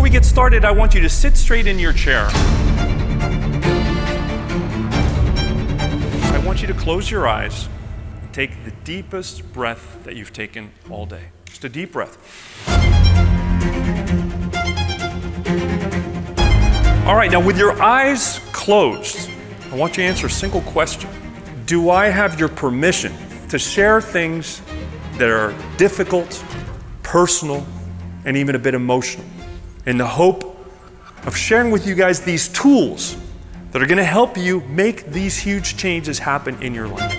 we get started, I want you to sit straight in your chair. I want you to close your eyes and take the deepest breath that you've taken all day. Just a deep breath. All right, now with your eyes closed, I want you to answer a single question. Do I have your permission to share things that are difficult, personal, and even a bit emotional, in the hope of sharing with you guys these tools that are going to help you make these huge changes happen in your life?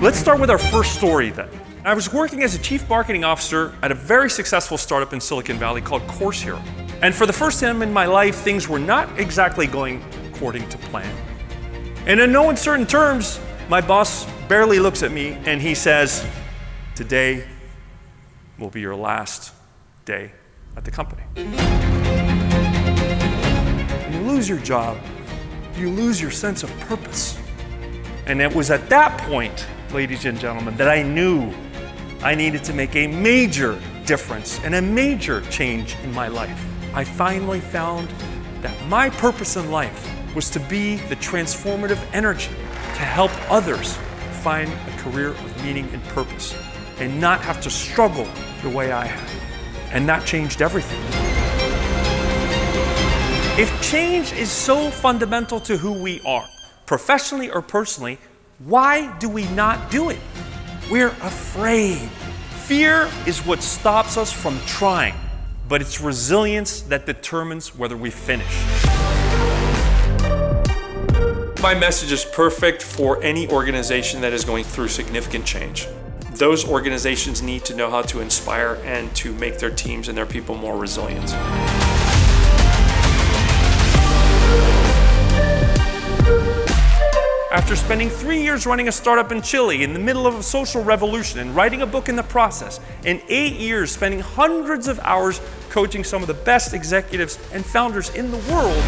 Let's start with our first story then. I was working as a chief marketing officer at a very successful startup in Silicon Valley called Course Hero. And for the first time in my life, things were not exactly going according to plan. And in no uncertain terms, my boss barely looks at me and he says, "Today will be your last day at the company." When you lose your job, you lose your sense of purpose. And it was at that point, ladies and gentlemen, that I knew I needed to make a major difference and a major change in my life. I finally found that my purpose in life was to be the transformative energy to help others find a career of meaning and purpose and not have to struggle the way I have. And that changed everything. If change is so fundamental to who we are, professionally or personally, why do we not do it? We're afraid. Fear is what stops us from trying, but it's resilience that determines whether we finish. My message is perfect for any organization that is going through significant change. Those organizations need to know how to inspire and to make their teams and their people more resilient. After spending 3 years running a startup in Chile in the middle of a social revolution and writing a book in the process, and 8 years spending hundreds of hours coaching some of the best executives and founders in the world,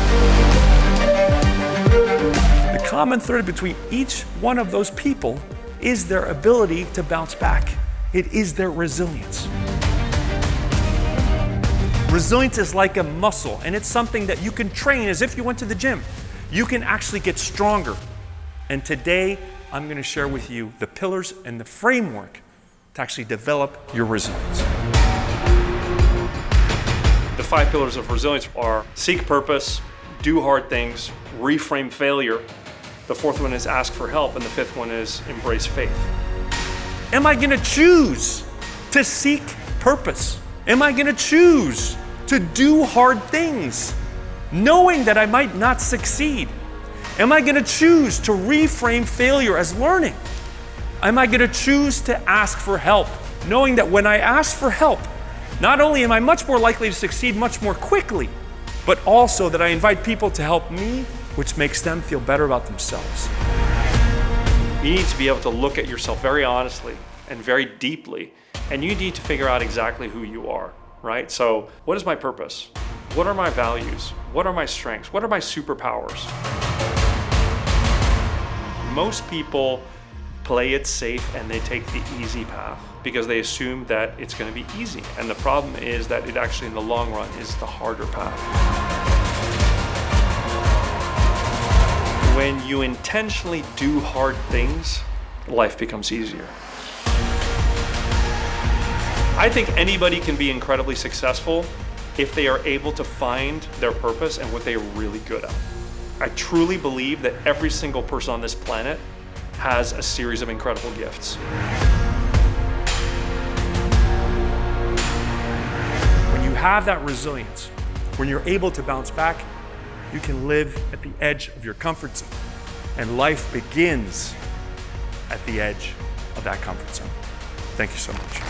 the common thread between each one of those people is their ability to bounce back. It is their resilience. Resilience is like a muscle, and it's something that you can train as if you went to the gym. You can actually get stronger. And today, I'm going to share with you the pillars and the framework to actually develop your resilience. The 5 pillars of resilience are seek purpose, do hard things, reframe failure. The 4th one is ask for help, and the 5th one is embrace faith. Am I going to choose to seek purpose? Am I going to choose to do hard things, knowing that I might not succeed? Am I going to choose to reframe failure as learning? Am I going to choose to ask for help, knowing that when I ask for help, not only am I much more likely to succeed much more quickly, but also that I invite people to help me, which makes them feel better about themselves. You need to be able to look at yourself very honestly and very deeply, and you need to figure out exactly who you are, right? So, what is my purpose? What are my values? What are my strengths? What are my superpowers? Most people play it safe and they take the easy path because they assume that it's going to be easy. And the problem is that it actually, in the long run, is the harder path. When you intentionally do hard things, life becomes easier. I think anybody can be incredibly successful if they are able to find their purpose and what they are really good at. I truly believe that every single person on this planet has a series of incredible gifts. When you have that resilience, when you're able to bounce back, you can live at the edge of your comfort zone. And life begins at the edge of that comfort zone. Thank you so much.